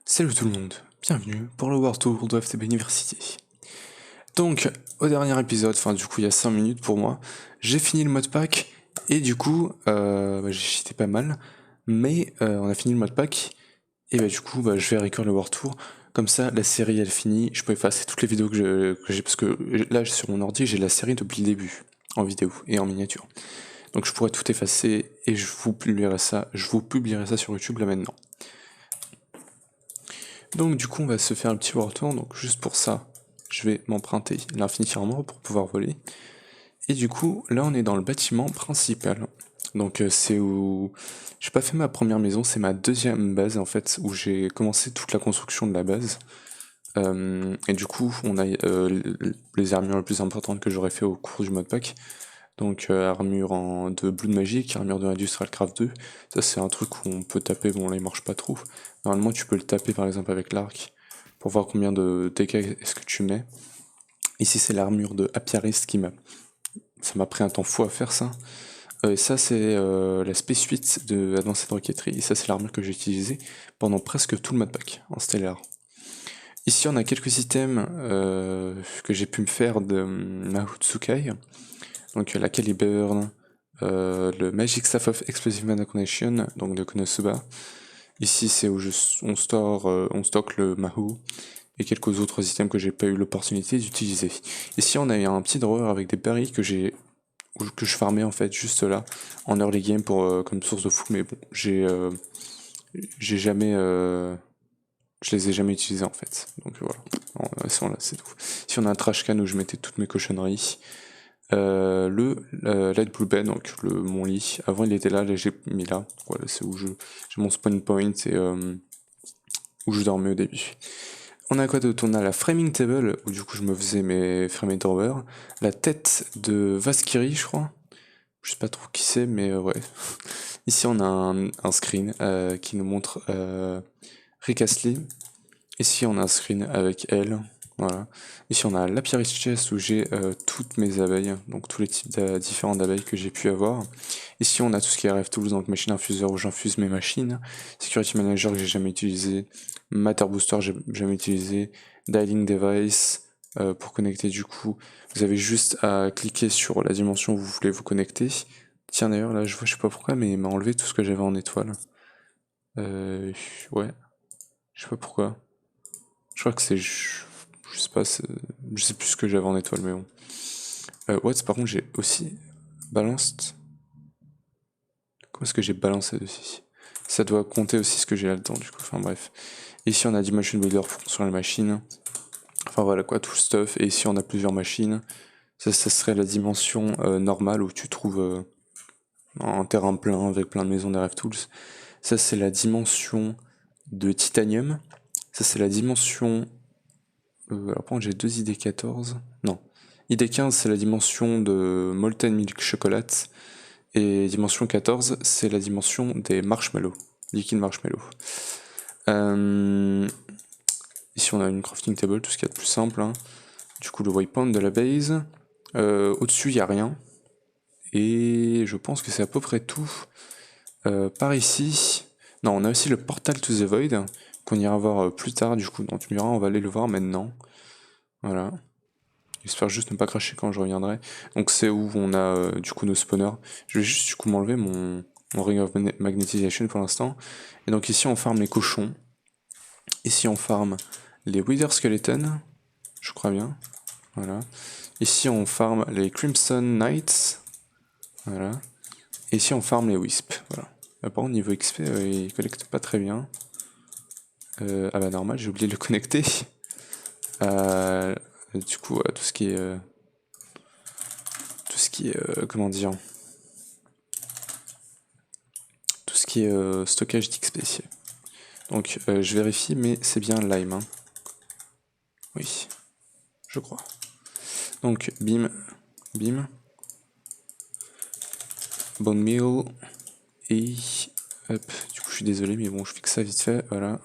Salut tout le monde, bienvenue pour le World Tour de FTB University. Donc, au dernier épisode, enfin du coup il y a 5 minutes pour moi, j'ai fini le modpack et du coup j'ai cheaté pas mal, mais on a fini le modpack et du coup je vais record le World Tour. Comme ça la série elle finit, je peux effacer toutes les vidéos que j'ai parce que là sur mon ordi j'ai la série depuis le début, en vidéo et en miniature. Donc je pourrais tout effacer et je vous publierai ça sur YouTube là maintenant. Donc du coup on va se faire un petit world tour, donc juste pour ça je vais m'emprunter l'Infinity Armor pour pouvoir voler. Et du coup là on est dans le bâtiment principal. Donc c'est où j'ai pas fait ma première maison, c'est ma deuxième base en fait, où j'ai commencé toute la construction de la base. Et du coup on a les armures les plus importantes que j'aurais fait au cours du modpack. Donc armure de Blood Magic, armure de Industrial Craft 2, ça c'est un truc où on peut taper, bon là il marche pas trop. Normalement tu peux le taper par exemple avec l'arc, pour voir combien de dégâts est-ce que tu mets. Ici c'est l'armure de Apiarist ça m'a pris un temps fou à faire ça. Et ça c'est la Space Suite de Advanced Rocketry, et ça c'est l'armure que j'ai utilisée pendant presque tout le modpack en stellar. Ici on a quelques items que j'ai pu me faire de Mahotsukai. Donc la Caliburn, le Magic Staff of Explosive Mana Connection, donc de Konosuba. Ici c'est où on stocke le Mahou et quelques autres items que j'ai pas eu l'opportunité d'utiliser. Ici on a un petit drawer avec des berries que je farmais en fait juste là en early game pour comme source de fou, mais bon j'ai jamais je les ai jamais utilisés en fait. Donc voilà. Là, c'est tout. Ici on a un trash can où je mettais toutes mes cochonneries. Le Light Blue Bed, donc mon lit. Avant il était là j'ai mis là. Voilà, c'est où j'ai mon spawn point et où je dormais au début. On a quoi d'autre? On a la Framing Table, où du coup je me faisais mes Framing Tower. La tête de Vaskiri, je crois. Je sais pas trop qui c'est, mais ouais. Ici on a un screen qui nous montre Rick Astley. Ici on a un screen avec elle. Voilà. Ici on a l'Apiarist Chest où j'ai toutes mes abeilles, donc tous les types différents d'abeilles que j'ai pu avoir. Ici on a tout ce qui est RF Tools, donc machine infuseur où j'infuse mes machines. Security Manager que j'ai jamais utilisé. Matter Booster j'ai jamais utilisé. Dialing Device pour connecter du coup. Vous avez juste à cliquer sur la dimension où vous voulez vous connecter. Tiens d'ailleurs là je sais pas pourquoi mais il m'a enlevé tout ce que j'avais en étoile. Ouais, je sais pas pourquoi. Je crois que c'est. Je sais pas, je sais plus ce que j'avais en étoile, mais bon. What, par contre, j'ai aussi balanced. Comment est-ce que j'ai balancé dessus? Ça doit compter aussi ce que j'ai là-dedans, du coup. Enfin bref. Ici, on a Dimension Builder pour construire les machines. Enfin voilà quoi, tout le stuff. Et ici, on a plusieurs machines. Ça serait la dimension normale où tu trouves un terrain plein avec plein de maisons d'RF Tools. Ça, c'est la dimension de Titanium. Ça, c'est la dimension alors par contre j'ai deux ID14. Non. ID15 c'est la dimension de Molten Milk Chocolate. Et dimension 14 c'est la dimension des marshmallows. Liquid marshmallow. Ici on a une crafting table, tout ce qu'il y a de plus simple. Hein. Du coup le waypoint de la base. Au-dessus il n'y a rien. Et je pense que c'est à peu près tout. Par ici. Non, on a aussi le portal to the void qu'on ira voir plus tard. Du coup, dans Tumura, on va aller le voir maintenant. Voilà. J'espère juste ne pas cracher quand je reviendrai. Donc c'est où on a du coup nos spawners. Je vais juste du coup m'enlever mon ring of magnetization pour l'instant. Et donc ici on farm les cochons. Ici on farm les wither skeletons. Je crois bien. Voilà. Ici on farm les crimson knights. Voilà. Et ici on farm les wisps. Voilà. Par contre niveau XP il collecte pas très bien. Ah bah normal, j'ai oublié de le connecter. Du coup tout ce qui est comment dire, tout ce qui est stockage d'XP ici. Donc je vérifie, mais c'est bien Lime. Hein. Oui, je crois. Donc bim, bim, bone meal, et hop, du coup je suis désolé, mais bon, je fixe ça vite fait, voilà.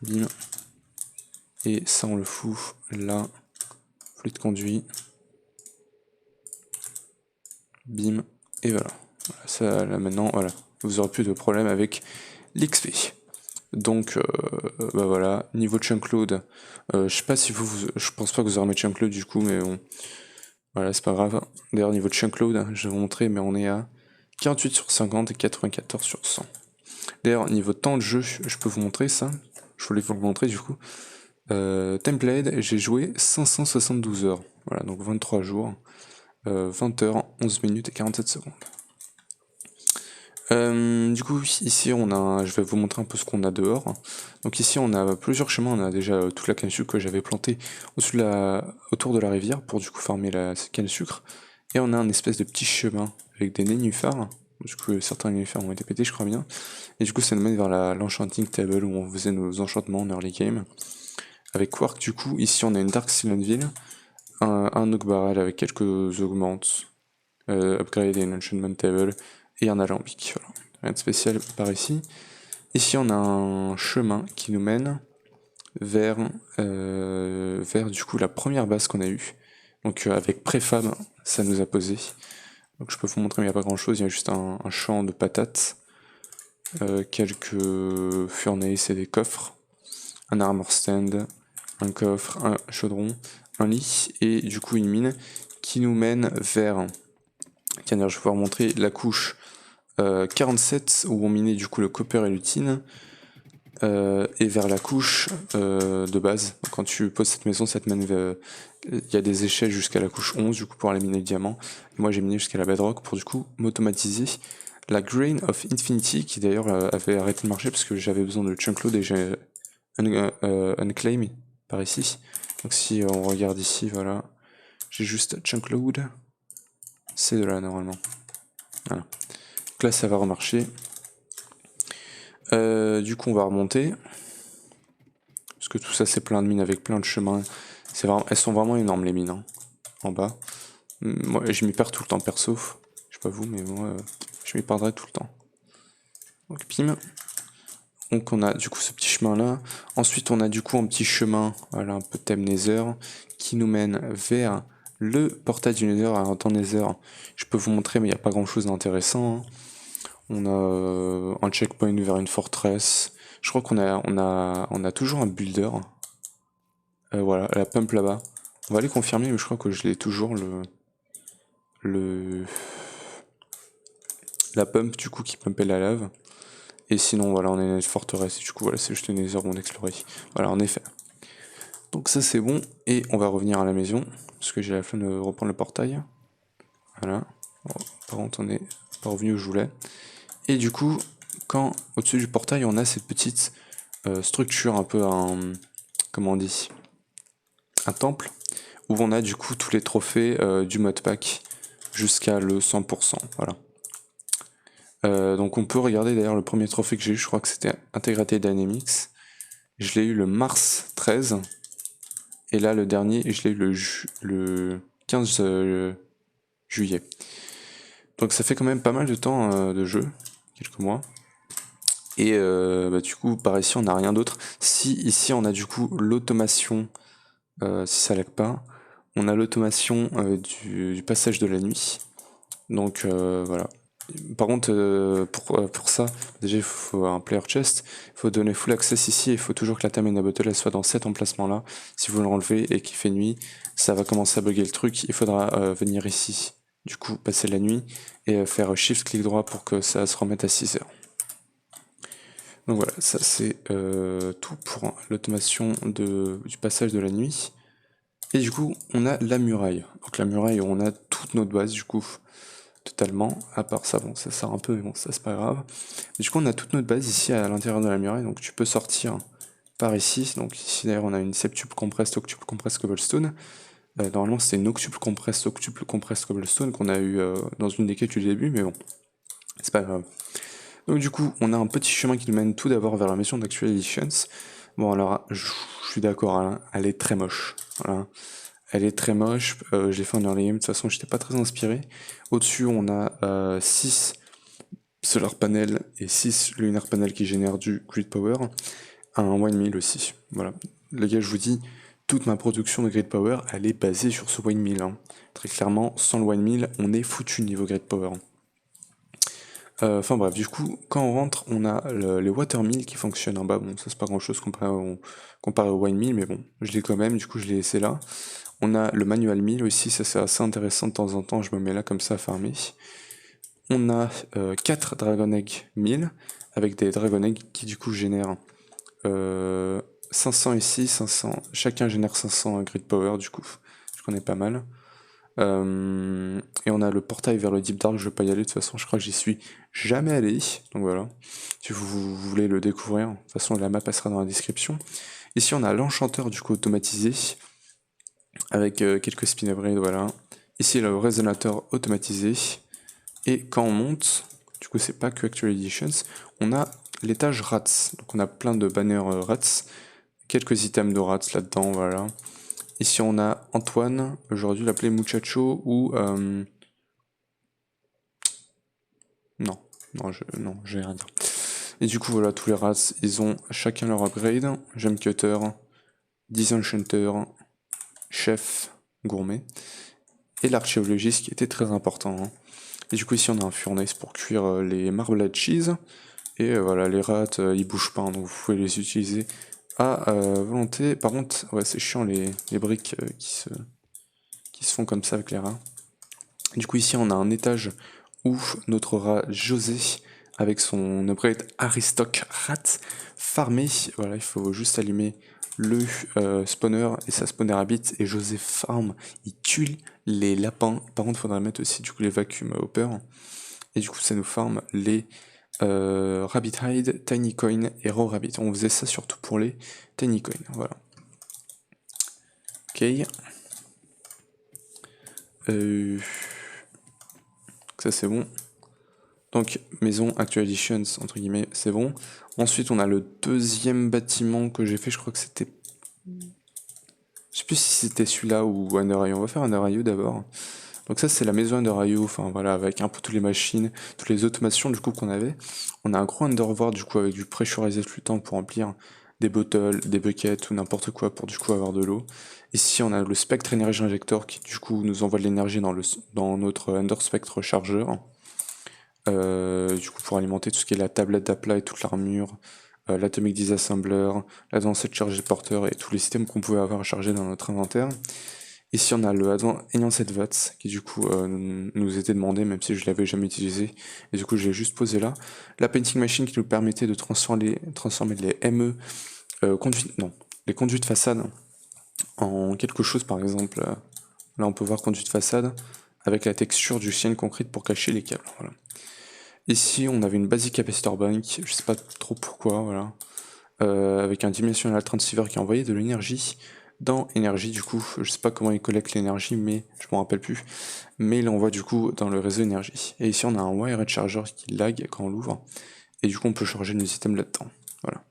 Bim, et ça on le fout là, fluide conduit, bim, et voilà. Ça là maintenant, voilà, vous aurez plus de problème avec l'XP. Donc bah voilà, niveau chunk load, je sais pas si je pense pas que vous aurez mes chunk load du coup, mais bon, voilà, c'est pas grave. D'ailleurs, niveau chunk load, je vais vous montrer, mais on est à 48 sur 50 et 94 sur 100. D'ailleurs, niveau temps de jeu, je peux vous montrer ça. Je voulais vous le montrer du coup. Template, j'ai joué 572 heures. Voilà, donc 23 jours. 20 heures, 11 minutes et 47 secondes. Du coup, ici, je vais vous montrer un peu ce qu'on a dehors. Donc ici, on a plusieurs chemins. On a déjà toute la canne à sucre que j'avais plantée autour de la rivière pour du coup farmer la canne à sucre. Et on a un espèce de petit chemin avec des nénuphars. Du coup, certains nénuphars ont été pétés, je crois bien. Et du coup, ça nous mène vers l'enchanting table où on faisait nos enchantements en early game. Avec Quark, du coup, ici, on a une Dark Silentville, un Oak Barrel avec quelques augmentes, upgrade et une enchantment table, et un alambic. Voilà. Rien de spécial par ici. Ici, on a un chemin qui nous mène vers du coup la première base qu'on a eue. Donc avec préfab, ça nous a posé. Donc je peux vous montrer, mais il n'y a pas grand chose, il y a juste un champ de patates, quelques furnaces et des coffres, un armor stand, un coffre, un chaudron, un lit, et du coup une mine qui nous mène vers, tiens d'ailleurs je vais pouvoir montrer la couche 47 où on minait du coup le copper et le tin, et vers la couche de base. Donc, quand tu poses cette maison, ça te mène il y a des échelles jusqu'à la couche 11 du coup pour aller miner le diamant. Et moi j'ai miné jusqu'à la bedrock pour du coup m'automatiser la Grain of Infinity qui d'ailleurs avait arrêté de marcher parce que j'avais besoin de chunk load et j'ai unclaim par ici. Donc si on regarde ici, voilà, j'ai juste chunk load, c'est de là normalement. Voilà. Donc là ça va remarcher. Du coup on va remonter. Parce que tout ça c'est plein de mines avec plein de chemins. Elles sont vraiment énormes les mines, hein, en bas. Moi je m'y perds tout le temps perso. Je sais pas vous, mais moi je m'y perdrai tout le temps. Donc pim. Donc on a du coup ce petit chemin là. Ensuite on a du coup un petit chemin, voilà, un peu thème Nether, qui nous mène vers le portail du Nether. Alors dans Nether, je peux vous montrer, mais il n'y a pas grand chose d'intéressant, hein. On a un checkpoint vers une forteresse. Je crois on a toujours un builder. Voilà, la pump là-bas. On va aller confirmer, mais je crois que je l'ai toujours la pump du coup qui pumpait la lave. Et sinon voilà, on est dans une forteresse. Et du coup voilà, c'est juste une nether où on explorait. Voilà, en effet. Donc ça c'est bon. Et on va revenir à la maison. Parce que j'ai la flemme de reprendre le portail. Voilà. Bon, par contre on est pas revenu où je voulais. Et du coup, quand au-dessus du portail on a cette petite structure un peu comment on dit, un temple, où on a du coup tous les trophées du modpack jusqu'à le 100%. Voilà. Donc on peut regarder d'ailleurs le premier trophée que j'ai eu, je crois que c'était Integrated Dynamics. Je l'ai eu le mars 13. Et là le dernier, je l'ai eu le 15 juillet. Donc ça fait quand même pas mal de temps de jeu, quelques mois. Et bah, du coup par ici on n'a rien d'autre. Si ici on a du coup l'automation, si ça lag pas, on a l'automation du passage de la nuit. Donc voilà. Par contre, pour ça, déjà il faut un player chest, il faut donner full access ici, il faut toujours que la Tamina Bottle elle soit dans cet emplacement là. Si vous l'enlevez et qu'il fait nuit, ça va commencer à bugger le truc, il faudra venir ici, du coup passer la nuit, et faire shift clic droit pour que ça se remette à 6 heures. Donc voilà, ça c'est tout pour l'automation du passage de la nuit. Et du coup, on a la muraille. Donc la muraille, on a toute notre base du coup, totalement. À part ça, bon, ça sert un peu, mais bon, ça c'est pas grave. Mais du coup, on a toute notre base ici à l'intérieur de la muraille. Donc tu peux sortir par ici. Donc ici d'ailleurs, on a une septuple compressed, octuple compressed cobblestone. Normalement, c'était une octuple compressed cobblestone qu'on a eu dans une des quêtes du début, mais bon, c'est pas grave. Donc du coup, on a un petit chemin qui nous mène tout d'abord vers la mission d'Actualizations. Bon alors, je suis d'accord, hein, elle est très moche. Voilà. Elle est très moche, je l'ai fait en early game, de toute façon j'étais pas très inspiré. Au-dessus on a 6 solar panels et 6 lunar panels qui génèrent du grid power. Un windmill aussi, voilà. Les gars, je vous dis, toute ma production de grid power, elle est basée sur ce windmill, hein. Très clairement, sans le windmill, on est foutu niveau grid power. Enfin bref, du coup, quand on rentre, on a les watermills qui fonctionnent en bas. Bon, ça c'est pas grand chose comparé au wine mill, mais bon, je l'ai quand même, du coup je l'ai laissé là. On a le manual mill aussi, ça c'est assez intéressant de temps en temps, je me mets là comme ça à farmer. On a 4 dragon egg mill, avec des dragon egg qui du coup génèrent 500 ici, 500, chacun génère 500 grid power du coup, je connais pas mal. Et on a le portail vers le Deep Dark, je vais pas y aller, de toute façon je crois que j'y suis jamais allé, donc voilà, si vous voulez le découvrir, de toute façon la map passera dans la description. Ici on a l'enchanteur du coup automatisé, avec quelques spin upgrades, voilà. Ici le résonateur automatisé, et quand on monte, du coup c'est pas que Actual Editions, on a l'étage rats, donc on a plein de banners rats, quelques items de rats là-dedans, voilà. Ici on a Antoine, aujourd'hui l'appelé Muchacho ou... Non, non, j'ai rien dire. Et du coup voilà, tous les rats, ils ont chacun leur upgrade. Gem Cutter, Disenchanter, Chef, Gourmet. Et l'archéologiste qui était très important. Hein. Et du coup ici on a un furnace pour cuire les marbled cheese. Et voilà, les rats, ils bougent pas, hein, donc vous pouvez les utiliser à volonté. Par contre, ouais, c'est chiant les briques qui se font comme ça avec les rats. Du coup ici on a un étage où notre rat José, avec son upgrade Aristoc Rat, farmé. Voilà, il faut juste allumer le spawner et ça spawner habit et José farm, il tue les lapins. Par contre, il faudrait mettre aussi du coup les vacuum hopper. Et du coup, ça nous farm les Rabbit Hide, Tiny Coin et Raw Rabbit. On faisait ça surtout pour les Tiny Coin. Voilà. Ok. Ça c'est bon. Donc maison Actual Editions entre guillemets, c'est bon. Ensuite on a le deuxième bâtiment que j'ai fait, je crois que c'était... Je sais plus si c'était celui-là ou Under IO. On va faire Under IO d'abord. Donc ça c'est la maison Under IO, enfin voilà, avec un peu toutes les machines, toutes les automations du coup qu'on avait. On a un gros underboard du coup avec du pressurized flûtant pour remplir des bottles, des buckets ou n'importe quoi pour du coup avoir de l'eau. Ici on a le Spectre Energy Injector qui du coup nous envoie de l'énergie dans notre Under Spectre chargeur. Du coup pour alimenter tout ce qui est la tablette d'aplat et toute l'armure, l'Atomic Disassembler, l'Advanced Charge Porter et tous les systèmes qu'on pouvait avoir à charger dans notre inventaire. Ici on a le Enhanced VATS qui du coup nous était demandé même si je l'avais jamais utilisé et du coup je l'ai juste posé là. La Painting Machine qui nous permettait de transformer les ME les conduits de façade en quelque chose par exemple. Là on peut voir conduit de façade avec la texture du ciel concrète pour cacher les câbles. Voilà. Ici, on avait une basic capacitor bank, je sais pas trop pourquoi, voilà, avec un dimensional transceiver qui envoyait de l'énergie dans énergie. Du coup, je sais pas comment il collecte l'énergie, mais je m'en rappelle plus. Mais il envoie du coup dans le réseau énergie. Et ici, on a un wired charger qui lag quand on l'ouvre, et du coup, on peut charger nos items là-dedans. Voilà.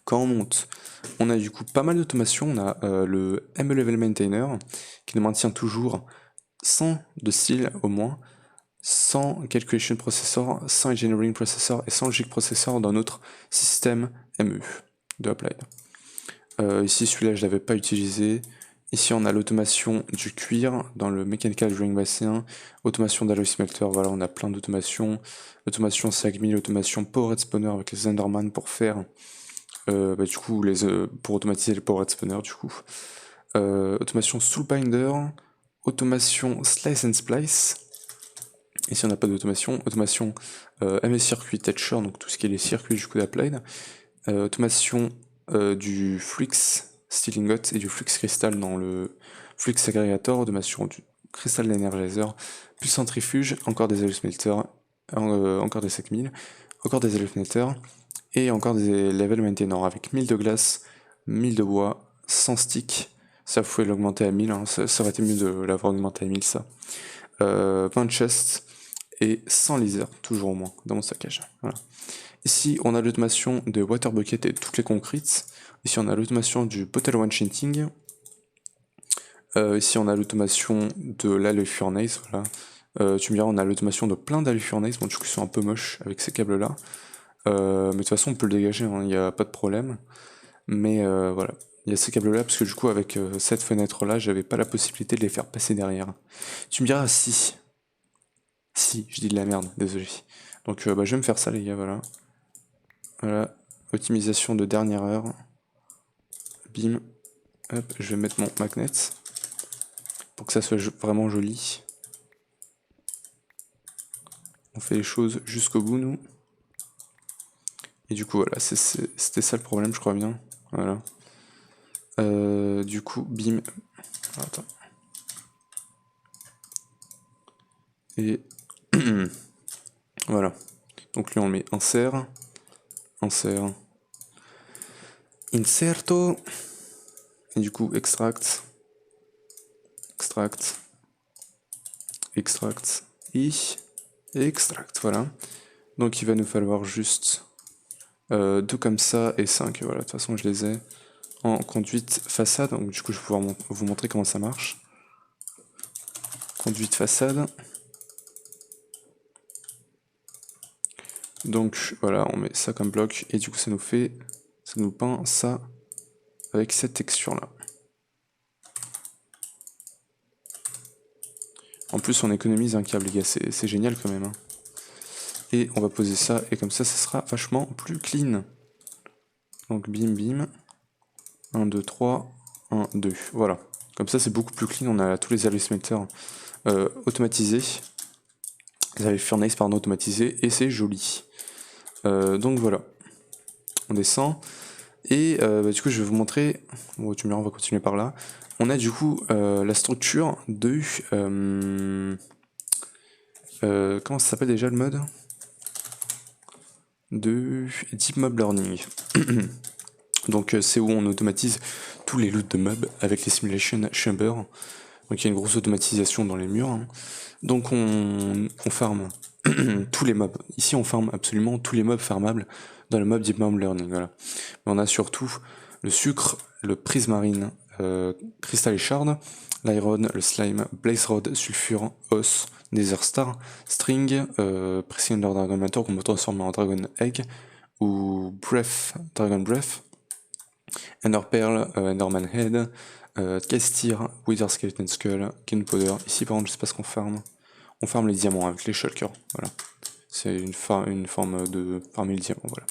Quand on monte, on a du coup pas mal d'automation. On a le ME Level Maintainer qui nous maintient toujours 100 de style au moins, 100 Calculation Processor, 100 Engineering Processor et 100 Logic Processor dans notre système ME de Applied. Ici, celui-là, je ne l'avais pas utilisé. Ici, on a l'automation du cuir dans le Mechanical Drilling Bassin, automation d'Alloy Smelter, voilà, on a plein d'automations. Automation Sagmill, automation Powered Spawner avec les Enderman pour faire, du coup, pour automatiser les Powered Spawner, du coup. Automation Soulbinder, automation Slice and Splice. Ici on n'a pas d'automation, automation MS Circuit Tetcher, donc tout ce qui est les circuits du coup d'Applied, automation du Flux Steel Ingot et du Flux Crystal dans le Flux Aggregator, automation du Crystal Energizer, plus centrifuge, encore des Alloy Smelter, encore des 5000, encore des Alloy Smelter, et encore des Level Maintainer avec 1000 de glace, 1000 de bois, 100 sticks, ça vous pouvez l'augmenter à 1000, hein, ça aurait été mieux de l'avoir augmenté à 1000 ça. 20 chests et 100 laser, toujours au moins, dans mon saccage. Voilà. Ici, on a l'automation de Water Bucket et toutes les concretes. Ici, on a l'automation du Bottle One Shinting. Ici, on a l'automation de l'Alloy Furnace. Voilà. Tu me diras, on a l'automation de plein d'Alloy Furnace. Bon, du coup, ils sont un peu moches avec ces câbles-là. Mais de toute façon, on peut le dégager, il n'y a pas de problème. Mais voilà. Il y a ces câbles-là, parce que du coup, avec cette fenêtre-là, j'avais pas la possibilité de les faire passer derrière. Tu me diras, si, je dis de la merde, désolé. Donc je vais me faire ça les gars, voilà. Voilà, optimisation de dernière heure. Bim. Hop, je vais mettre mon magnet pour que ça soit vraiment joli. On fait les choses jusqu'au bout nous. Et du coup voilà, c'était ça le problème je crois bien. Voilà. Du coup, bim. Attends. Et voilà. Donc lui on met insert. Insert. Inserto. Et du coup extract. Extract. Extract. Et extract. Voilà. Donc il va nous falloir juste 2 comme ça et 5. Voilà, de toute façon je les ai en conduite façade. Donc du coup je vais pouvoir vous montrer comment ça marche. Conduite façade. Donc voilà, on met ça comme bloc et du coup ça nous peint ça avec cette texture là. En plus on économise un câble les gars, c'est génial quand même. Hein. Et on va poser ça et comme ça sera vachement plus clean. Donc bim bim. 1, 2, 3, 1, 2. Voilà. Comme ça c'est beaucoup plus clean, on a tous les alley smelters automatisés. Les alley furnace pardon automatisés et c'est joli. Donc voilà. On descend. Et du coup je vais vous montrer, bon tu me diras on va continuer par là, on a du coup la structure de, comment ça s'appelle déjà le mode de Deep Mob Learning. Donc c'est où on automatise tous les loots de mobs avec les Simulation Chamber, donc il y a une grosse automatisation dans les murs, hein. Donc on farm tous les mobs, ici on farm absolument tous les mobs farmables dans le mob Deep Mob Learning, voilà. Mais on a surtout le sucre, le prismarine, cristal et shard, l'iron, le slime, blaze rod, sulfure, os, nether star, string, pressing under dragon matter qu'on peut transformer en dragon egg, ou breath, dragon breath, ender pearl, enderman head, castir, wither skeleton skull, gunpowder. Ici par contre je sais pas ce qu'on farm. On farm les diamants avec les shulkers, voilà. C'est une forme de farmer le diamant, voilà.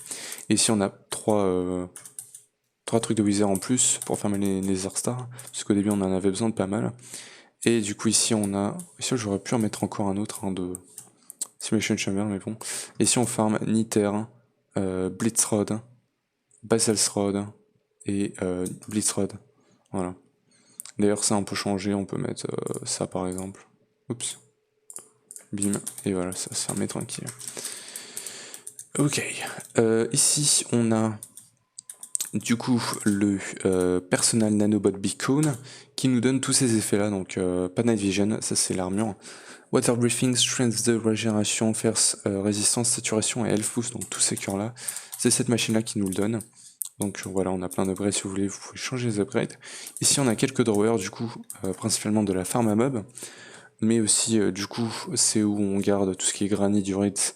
Et ici on a trois trucs de wither en plus pour farmer les nether stars, parce qu'au début on en avait besoin de pas mal. Et du coup ici on a, ici j'aurais pu en mettre encore un autre, de Simulation Chamber, mais bon. Ici on farm Niter, Blitzrod, Basalsrod et Blitzrod, voilà. D'ailleurs ça on peut changer, on peut mettre ça par exemple. Oups. Bim, et voilà, ça se ferme tranquille. Ok, ici on a du coup le Personal Nanobot Beacon qui nous donne tous ces effets là, donc pas Night Vision, ça c'est l'armure. Water Breathing, Strength de régénération, Force, résistance, saturation et Health Boost, donc tous ces cœurs là, c'est cette machine là qui nous le donne. Donc voilà, on a plein d'upgrades si vous voulez, vous pouvez changer les upgrades. Ici on a quelques drawers du coup, principalement de la farm à mob, mais aussi du coup c'est où on garde tout ce qui est granit, durite,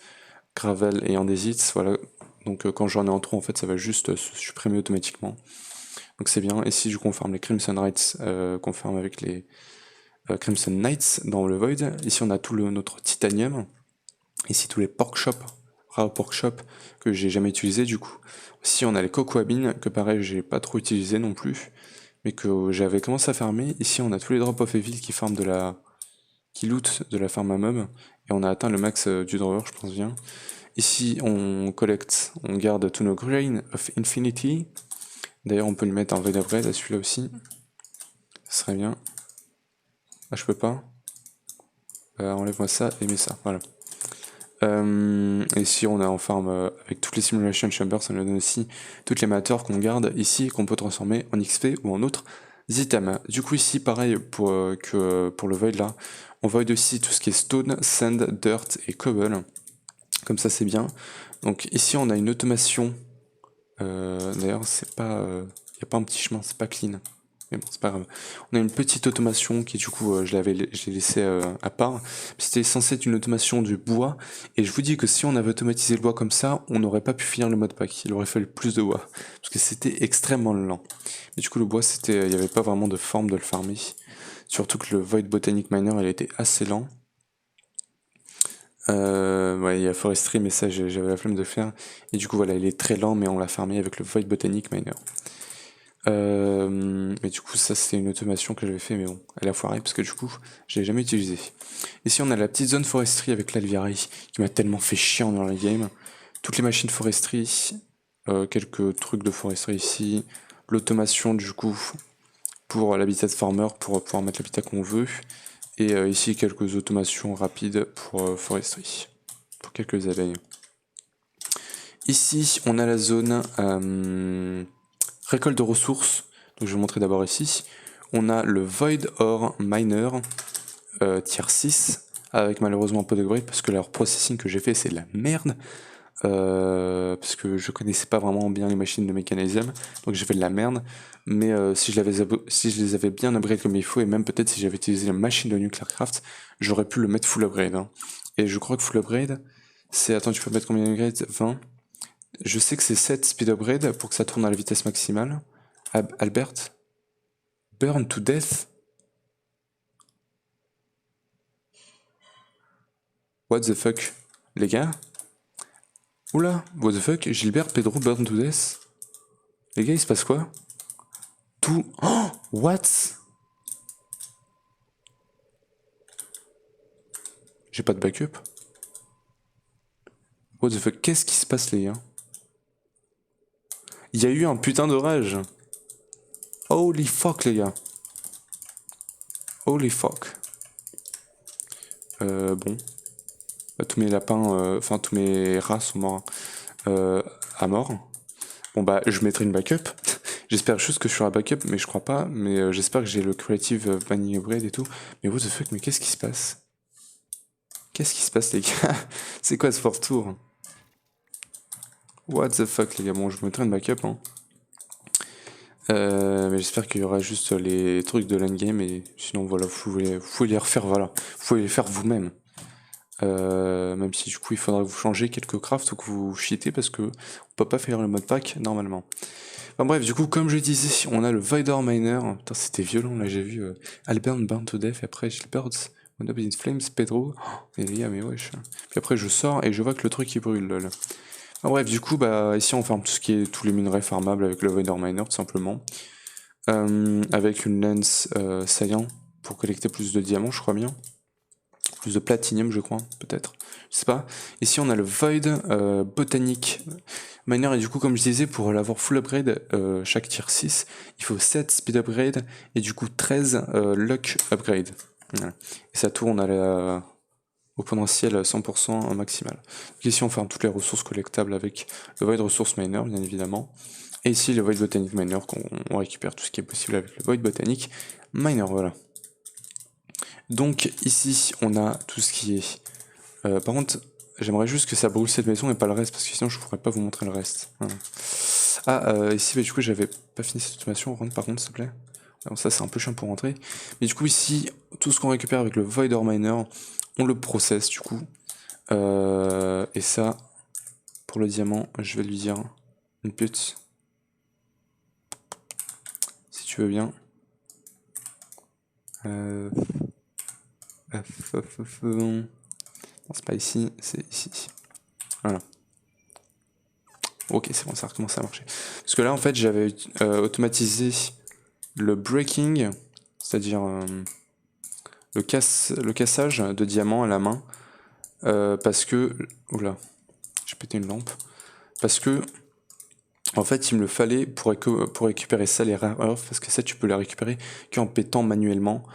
gravel et andésite, voilà. Donc quand j'en ai en trop en fait ça va juste se supprimer automatiquement. Donc c'est bien, et si du coup on farm les Crimson Rights, qu'on farm avec les Crimson Knights dans le Void, ici on a tout notre titanium, ici tous les pork shop, raw pork shop que j'ai jamais utilisé du coup. Ici on a les cocoabines que pareil j'ai pas trop utilisé non plus, mais que j'avais commencé à farmer. Ici on a tous les drop of evil qui farment qui loot de la farm à mob, et on a atteint le max du drawer je pense bien. Ici on collecte, on garde tous nos Grain of Infinity. D'ailleurs on peut lui mettre un Void Upgrade à celui-là aussi, ça serait bien. Ah je peux pas. Enlève-moi ça et mets ça, voilà. Et si on a en farm avec toutes les Simulation Chambers, ça nous donne aussi toutes les matters qu'on garde ici, qu'on peut transformer en XP ou en autres items. Du coup ici pareil que pour le Void là, on void aussi tout ce qui est stone, sand, dirt et cobble. Comme ça c'est bien. Donc ici on a une automation. D'ailleurs c'est pas, y a pas un petit chemin, c'est pas clean. Mais bon, c'est pas grave. On a une petite automation qui du coup je l'ai laissé à part. C'était censé être une automation du bois. Et je vous dis que si on avait automatisé le bois comme ça, on n'aurait pas pu finir le mode pack. Il aurait fallu plus de bois. Parce que c'était extrêmement lent. Mais du coup le bois il n'y avait pas vraiment de forme de le farmer. Surtout que le Void Botanic Miner il était assez lent. Ouais, il y a Forestry, mais ça j'avais la flemme de faire. Et du coup voilà, il est très lent, mais on l'a farmé avec le Void Botanic Miner. Mais du coup ça c'était une automation que j'avais fait, mais bon, elle a foiré parce que du coup je l'ai jamais utilisé. Ici on a la petite zone Forestry avec l'Alviari qui m'a tellement fait chier dans la game. Toutes les machines Forestry, quelques trucs de Forestry ici, l'automation du coup pour l'habitat de farmer pour pouvoir mettre l'habitat qu'on veut. Et ici quelques automations rapides pour Forestry, pour quelques abeilles. Ici on a la zone récolte de ressources, donc je vais vous montrer d'abord ici. On a le Void Ore Miner tier 6, avec malheureusement un peu d'upgrade parce que leur processing que j'ai fait c'est de la merde. Parce que je connaissais pas vraiment bien les machines de Mechanisim, donc j'ai fait de la merde. Mais si je les avais bien upgrade comme il faut, et même peut-être si j'avais utilisé la machine de Nuclearcraft, j'aurais pu le mettre full upgrade. Hein. Et je crois que full upgrade, c'est... Attends, tu peux mettre combien d'upgrades? 20. Je sais que c'est 7 speed upgrade pour que ça tourne à la vitesse maximale. Albert? Burn to death? What the fuck? Les gars? Oula, what the fuck? Gilbert, Pedro, burn to death? Les gars, il se passe quoi? Tout... Oh! What? J'ai pas de backup. What the fuck? Qu'est-ce qui se passe, les gars? Il y a eu un putain d'orage. Holy fuck, les gars. Holy fuck. Bon. Bah, tous mes lapins, enfin tous mes rats sont morts à mort. Bon bah je mettrai une backup. J'espère juste que je serai backup, mais je crois pas. Mais j'espère que j'ai le creative vanilla upgrade et tout. Mais what the fuck, mais qu'est-ce qui se passe? Qu'est-ce qui se passe, les gars? C'est quoi ce fort tour? What the fuck, les gars? Bon, je mettrai une backup, hein. Mais j'espère qu'il y aura juste les trucs de l'endgame et sinon voilà, vous pouvez les refaire, voilà. Vous pouvez les faire vous-même. Même si du coup il faudra que vous changez quelques crafts ou que vous cheatez parce que on peut pas faire le mode pack normalement. Enfin bref, du coup comme je disais, on a le Voidor Miner. Putain c'était violent là, j'ai vu Albert Burn to Death et après Gilbert's One Up in Flames, Pedro. Et les gars mais wesh. Puis après je sors et je vois que le truc il brûle lol. Enfin bref, du coup bah ici on farme tout ce qui est tous les minerais farmables avec le Voidor Miner tout simplement. Avec une lens saillant pour collecter plus de diamants je crois bien. Plus de platinium je crois, peut-être, je sais pas. Ici on a le Void Botanic Miner et du coup comme je disais pour l'avoir full upgrade chaque tier 6, il faut 7 speed upgrade et du coup 13 luck upgrade. Voilà. Et ça tourne au potentiel 100% maximal. Donc ici on farme toutes les ressources collectables avec le Void Resource Miner bien évidemment. Et ici le Void Botanic Miner qu'on récupère tout ce qui est possible avec le Void Botanic Miner, voilà. Donc ici on a tout ce qui est... par contre j'aimerais juste que ça brûle cette maison et pas le reste parce que sinon je pourrais pas vous montrer le reste. Voilà. Ah ici bah, du coup j'avais pas fini cette automation, rentre par contre s'il te plaît. Alors ça c'est un peu chiant pour rentrer. Mais du coup ici tout ce qu'on récupère avec le Voidor Miner on le processe du coup. Et ça pour le diamant je vais lui dire une pute. Si tu veux bien. Non, c'est pas ici, c'est ici. Voilà. Ok, c'est bon, ça a recommencé à marcher. Parce que là, en fait, j'avais automatisé le breaking, c'est-à-dire le cassage de diamants à la main, parce que... Oula, j'ai pété une lampe. Parce que, en fait, il me le fallait pour récupérer ça, les rares earth, parce que ça, tu peux les récupérer qu'en pétant manuellement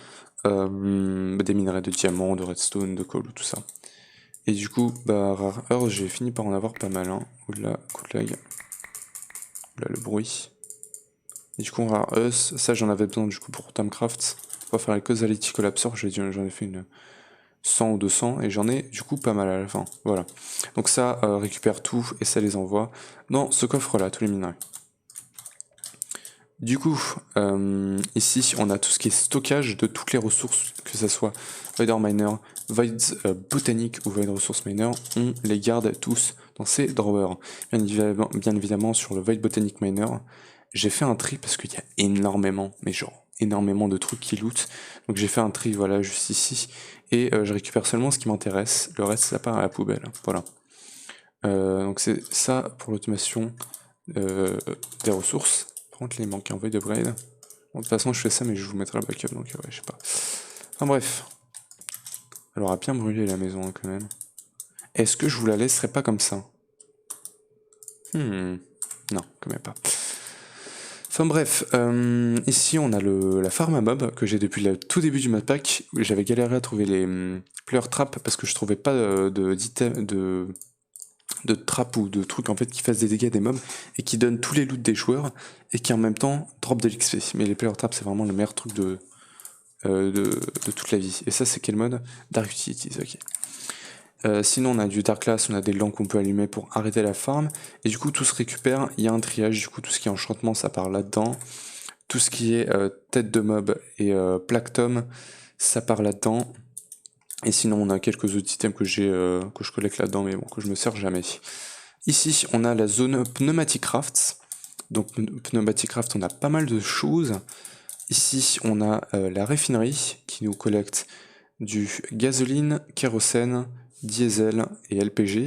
des minerais de diamants, de redstone, de coal, tout ça. Et du coup, bah, rare earth, j'ai fini par en avoir pas mal. Hein. Oula, coup de lag. Oula, le bruit. Et du coup, rare earth, ça j'en avais besoin du coup pour Tamcraft. Pour faire les causality collapsor, j'en ai fait une 100 ou 200 et j'en ai du coup pas mal à la fin. Voilà. Donc ça récupère tout et ça les envoie dans ce coffre là, tous les minerais. Du coup, ici on a tout ce qui est stockage de toutes les ressources, que ce soit Voidor Miner, Void Botanic ou Void Resource Miner, on les garde tous dans ces drawers. Bien évidemment sur le Void Botanic Miner, j'ai fait un tri parce qu'il y a énormément, mais genre énormément de trucs qui lootent. Donc j'ai fait un tri, voilà, juste ici. Et je récupère seulement ce qui m'intéresse. Le reste, ça part à la poubelle. Voilà. Donc c'est ça pour l'automation des ressources. Par contre, là, il manque un void upgrade. Bon, de toute façon, je fais ça, mais je vous mettrai le backup, donc ouais, je sais pas. Enfin bref. Elle aura bien brûlé la maison, hein, quand même. Est-ce que je vous la laisserai pas comme ça? Non, quand même pas. Enfin bref, ici on a la farm à mob que j'ai depuis le tout début du modpack. J'avais galéré à trouver les player traps parce que je trouvais pas de traps ou de trucs en fait qui fassent des dégâts des mobs et qui donnent tous les loots des joueurs et qui en même temps drop de l'XP. Mais les player traps c'est vraiment le meilleur truc de toute la vie. Et ça c'est quel mode? Dark Utilities, ok. Sinon on a du Dark Class, on a des lampes qu'on peut allumer pour arrêter la farm. Et du coup tout se récupère, il y a un triage, du coup tout ce qui est enchantement ça part là-dedans. Tout ce qui est tête de mob et plaque tome, ça part là-dedans. Et sinon on a quelques autres items que je collecte là-dedans mais bon que je me sers jamais. Ici on a la zone Pneumatic Crafts. Donc Pneumatic Craft on a pas mal de choses. Ici on a la raffinerie qui nous collecte du gasoline, kérosène, diesel et LPG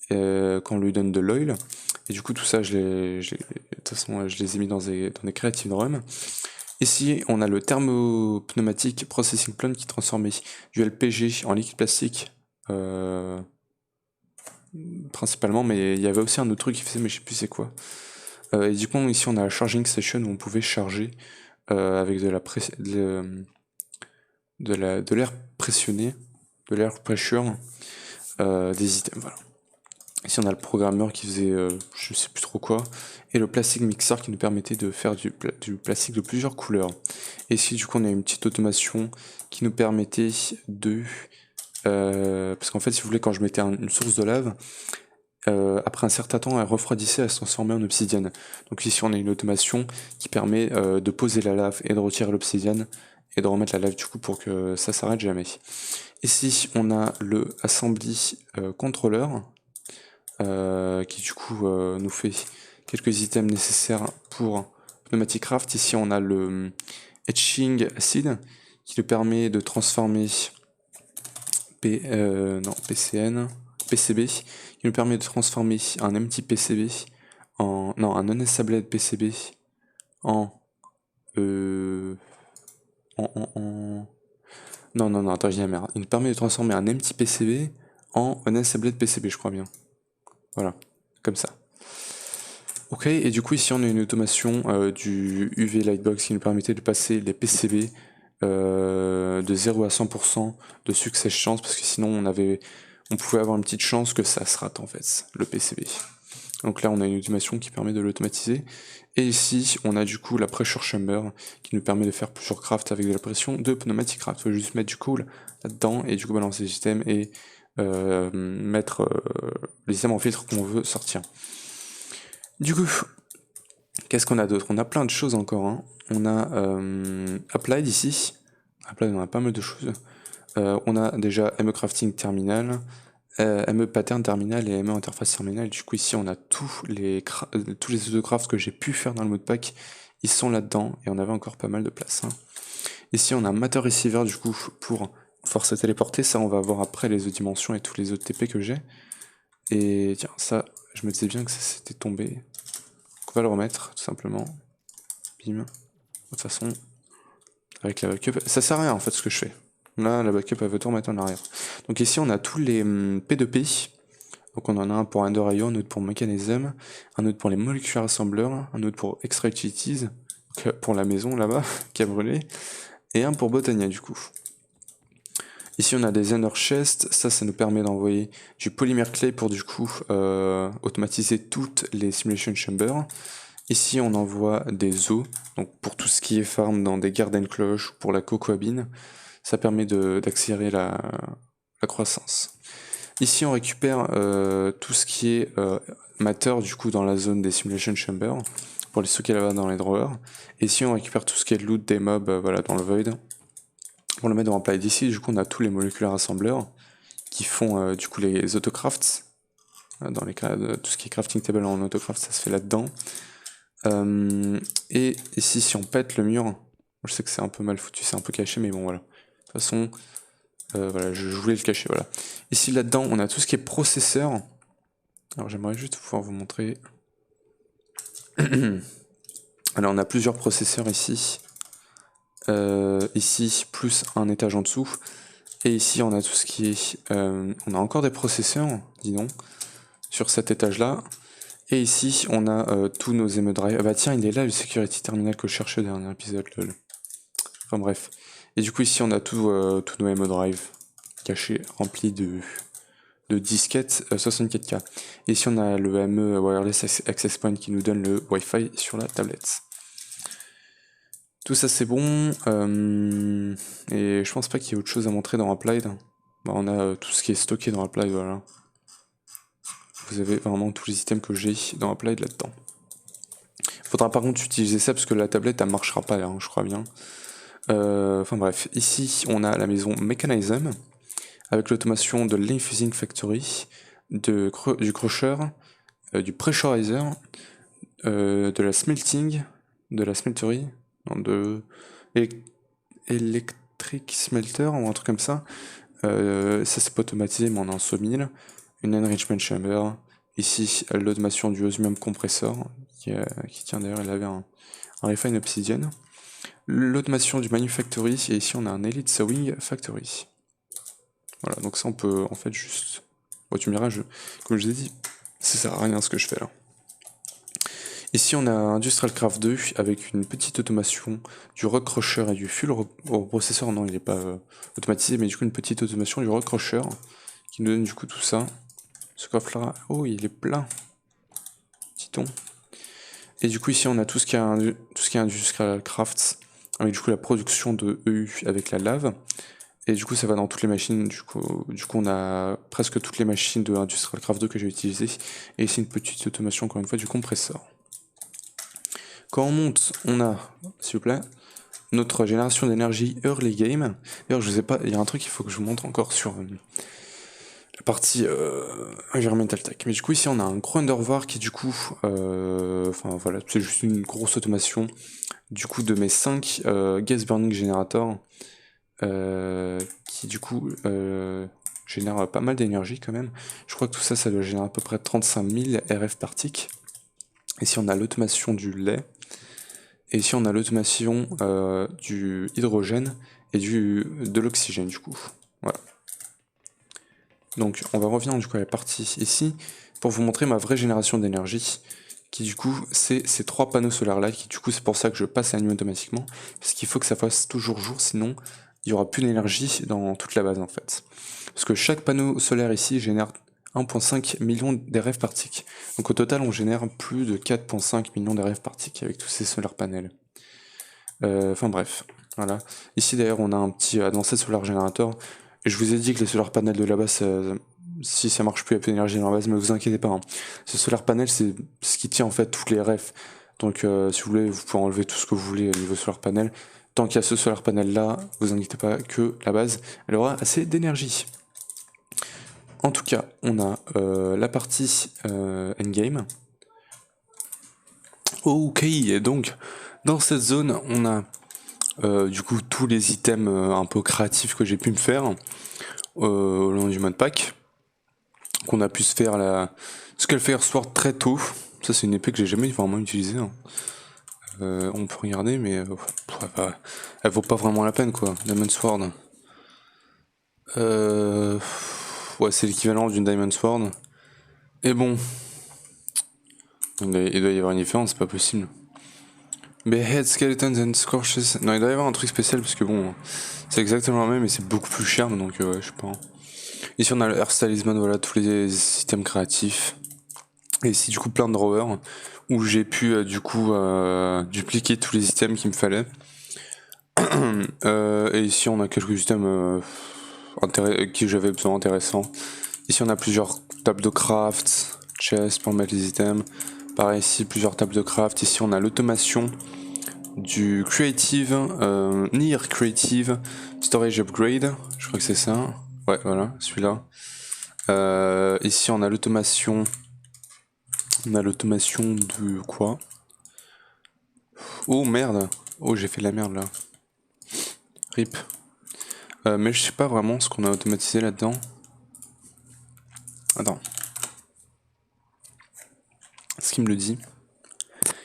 quand on lui donne de l'oil. Et du coup tout ça de toute façon je les ai mis dans des creative rooms. Ici on a le thermopneumatique processing plant qui transformait du LPG en liquide plastique principalement, mais il y avait aussi un autre truc qui faisait mais je sais plus c'est quoi. Et du coup ici on a la charging station où on pouvait charger avec de l'air pressionné, de l'air pressure, des items, voilà. Ici on a le programmeur qui faisait je sais plus trop quoi, et le plastic mixer qui nous permettait de faire du plastique de plusieurs couleurs. Et ici du coup on a une petite automation qui nous permettait de... parce qu'en fait si vous voulez quand je mettais une source de lave, après un certain temps elle refroidissait, elle se transformait en obsidienne. Donc ici on a une automation qui permet de poser la lave et de retirer l'obsidienne et de remettre la lave du coup pour que ça s'arrête jamais. Ici on a le assembly controller qui du coup nous fait quelques items nécessaires pour Pneumatic Craft. Ici on a le Etching Acid qui nous permet de transformer PCB, qui nous permet de transformer un empty PCB un non-assembled PCB en non, attends, j'ai dit la merde. Il nous permet de transformer un empty PCB en unassembled PCB, je crois bien. Voilà, comme ça. Ok, et du coup ici on a une automation du UV Lightbox qui nous permettait de passer les PCB de 0 à 100% de success chance, parce que sinon on pouvait avoir une petite chance que ça se rate en fait, le PCB. Donc là on a une automation qui permet de l'automatiser. Et ici on a du coup la pressure chamber qui nous permet de faire plusieurs crafts avec de la pression de pneumatic craft. Il faut juste mettre du cool là-dedans et du coup balancer les items et mettre les items en filtre qu'on veut sortir. Du coup, qu'est-ce qu'on a d'autre? On a plein de choses encore. Hein. On a Applied ici. Applied, on a pas mal de choses. On a déjà ME Crafting Terminal, ME Pattern Terminal et ME Interface Terminal. Du coup, ici, on a tous les autocrafts que j'ai pu faire dans le modpack. Ils sont là-dedans et on avait encore pas mal de place. Hein. Ici, on a Matter Receiver du coup pour force à téléporter. Ça, on va voir après les autres dimensions et tous les autres TP que j'ai. Et tiens, ça, je me disais bien que ça s'était tombé. On va le remettre, tout simplement. Bim. De toute façon, avec la backup, ça sert à rien en fait ce que je fais. Là, la backup, elle veut tout remettre en arrière. Donc ici, on a tous les P2P. Donc on en a un pour Ender IO, un autre pour Mechanism, un autre pour les Molecular Assembler, un autre pour Extra Utilities, pour la maison là-bas, qui a brûlé, et un pour Botania du coup. Ici on a des Ender Chests, ça nous permet d'envoyer du Polymer Clay pour du coup automatiser toutes les Simulation Chambers. Ici on envoie des os, donc pour tout ce qui est farm dans des Garden Cloches ou pour la Cocoa Bean, ça permet d'accélérer la croissance. Ici on récupère tout ce qui est matter du coup dans la zone des Simulation Chambers, pour les stocker là-bas dans les drawers. Et ici on récupère tout ce qui est loot des mobs voilà, dans le void. Pour le mettre dans Applied ici, du coup on a tous les molecular assemblers qui font du coup les autocrafts. Dans tout ce qui est crafting table en autocraft, ça se fait là-dedans. Et ici, si on pète le mur, je sais que c'est un peu mal foutu, c'est un peu caché, mais bon voilà. De toute façon, voilà, je voulais le cacher, voilà. Ici, là-dedans, on a tout ce qui est processeur. Alors j'aimerais juste pouvoir vous montrer. Alors on a plusieurs processeurs ici. Ici, plus un étage en dessous. Et ici, on a tout ce qui est... on a encore des processeurs, dis donc, sur cet étage-là. Et ici, on a tous nos M drive. Ah bah tiens, il est là, le security terminal que je cherchais au dernier épisode, lol. Enfin bref. Et du coup, ici, on a tous nos M drive cachés, remplis de disquettes 64K. Et ici, on a le ME Wireless Access Point qui nous donne le Wi-Fi sur la tablette. Tout ça, c'est bon. Et je pense pas qu'il y ait autre chose à montrer dans Applied. Bah, on a tout ce qui est stocké dans Applied, voilà. Vous avez vraiment tous les items que j'ai dans Applied là-dedans. Faudra par contre utiliser ça parce que la tablette elle marchera pas là, hein, je crois bien. Enfin bref, ici on a la maison Mechanism avec l'automation de l'Infusing Factory, du crusher, du pressurizer, de la smelting, de la smeltery, non, de electric smelter ou un truc comme ça. Ça c'est pas automatisé mais on a un sawmill, une enrichment chamber. Ici l'automation du osmium compressor qui tient d'ailleurs, elle avait un refine obsidian. L'automation du manufactory, et ici on a un elite sewing factory. Voilà, donc ça on peut en fait juste... Bon, tu me diras, comme je l'ai dit, ça sert à rien ce que je fais là. Ici on a Industrial Craft 2 avec une petite automation du rock crusher et du fuel processeur. Non, il n'est pas automatisé, mais du coup une petite automation du rock crusher qui nous donne du coup tout ça. Ce coffre là, oh il est plein. Titon. Et du coup ici on a tout ce qui est Industrial Crafts avec du coup la production de EU avec la lave. Et du coup ça va dans toutes les machines, du coup on a presque toutes les machines de Industrial Craft 2 que j'ai utilisées. Et ici une petite automation encore une fois du compresseur. Quand on monte, on a, s'il vous plaît, notre génération d'énergie early game. D'ailleurs je sais pas, il y a un truc qu'il faut que je vous montre encore sur la partie environmental tech. Mais du coup ici on a un gros undervar qui du coup, enfin voilà, c'est juste une grosse automation du coup de mes 5 gas burning generators qui du coup génère pas mal d'énergie quand même. Je crois que tout ça, ça doit générer à peu près 35 000 RF par tick. Ici on a l'automation du lait. Et ici on a l'automation du hydrogène et de l'oxygène du coup. Voilà. Donc on va revenir du coup à la partie ici pour vous montrer ma vraie génération d'énergie qui du coup c'est ces 3 panneaux solaires là qui du coup c'est pour ça que je passe à la nuit automatiquement parce qu'il faut que ça fasse toujours jour sinon il n'y aura plus d'énergie dans toute la base en fait. Parce que chaque panneau solaire ici génère 1,5 million d'RF par tick. Donc au total on génère plus de 4,5 millions d'RF par tick avec tous ces solar panels. Enfin bref, voilà. Ici d'ailleurs on a un petit Advanced Solar Generator. Et je vous ai dit que les solar panels de la base, si ça marche plus, il y a plus d'énergie dans la base, mais vous inquiétez pas. Hein. Ce solar panel c'est ce qui tient en fait toutes les RF. Donc si vous voulez, vous pouvez enlever tout ce que vous voulez au niveau solar panel. Tant qu'il y a ce solar panel là, vous inquiétez pas que la base, elle aura assez d'énergie. En tout cas, on a la partie endgame. Ok, donc dans cette zone, on a du coup tous les items un peu créatifs que j'ai pu me faire au long du modpack. Qu'on a pu se faire la Skullfire Sword très tôt. Ça c'est une épée que j'ai jamais vraiment utilisée. Hein. On peut regarder mais elle vaut pas vraiment la peine quoi. Diamond Sword. Ouais c'est l'équivalent d'une Diamond Sword. Et bon. Il doit y avoir une différence, c'est pas possible. Behead, Skeletons and Scorches. Non, il doit y avoir un truc spécial parce que bon, c'est exactement le même mais c'est beaucoup plus cher donc ouais, je sais pas. Ici on a le Earth Talisman, voilà, tous les items créatifs. Et ici du coup plein de drawers où j'ai pu du coup dupliquer tous les items qu'il me fallait. Et ici on a quelques items que j'avais besoin intéressants. Ici on a plusieurs tables de craft, chests pour mettre les items. Pareil ici plusieurs tables de craft. Ici on a l'automation du Creative, Near Creative Storage Upgrade. Je crois que c'est ça. Ouais voilà celui-là. Ici on a l'automation. On a l'automation de quoi? Oh merde. Oh, j'ai fait de la merde là. RIP. Mais je sais pas vraiment ce qu'on a automatisé là-dedans. Attends. Est-ce qu'il me le dit?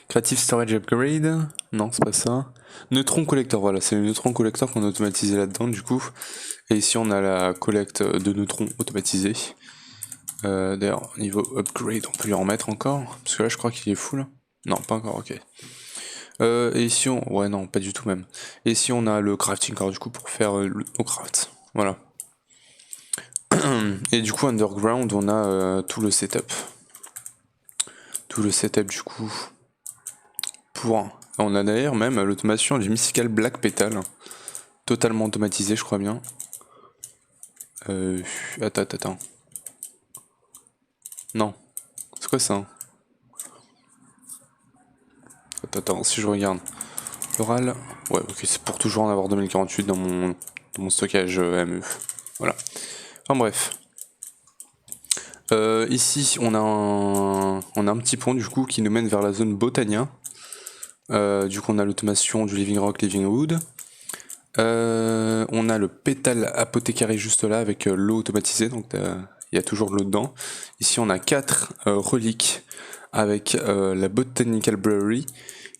Creative Storage Upgrade. Non, c'est pas ça. Neutron Collector, voilà, c'est le Neutron Collector qu'on a automatisé là-dedans du coup. Et ici on a la collecte de neutrons automatisée. D'ailleurs, niveau upgrade, on peut lui en remettre encore. Parce que là je crois qu'il est full. Non, pas encore, ok. Et ici on... Ouais non, pas du tout même. Et ici on a le crafting core du coup pour faire nos crafts. Voilà. Et du coup underground on a tout le setup. Tout le setup du coup. On a d'ailleurs même l'automation du Mystical Black Petal. Totalement automatisé je crois bien. Attends. Non. C'est quoi ça? Attends, si je regarde. L'oral. Ouais, ok, c'est pour toujours en avoir 2048 dans mon stockage ME. Voilà. Enfin bref. Ici, on a un petit pont du coup qui nous mène vers la zone Botania. Du coup, on a l'automation du Living Rock, Living Wood. On a le pétale apothécaire juste là avec l'eau automatisée, donc il y a toujours de l'eau dedans. Ici, on a 4 reliques avec la Botanical Brewery.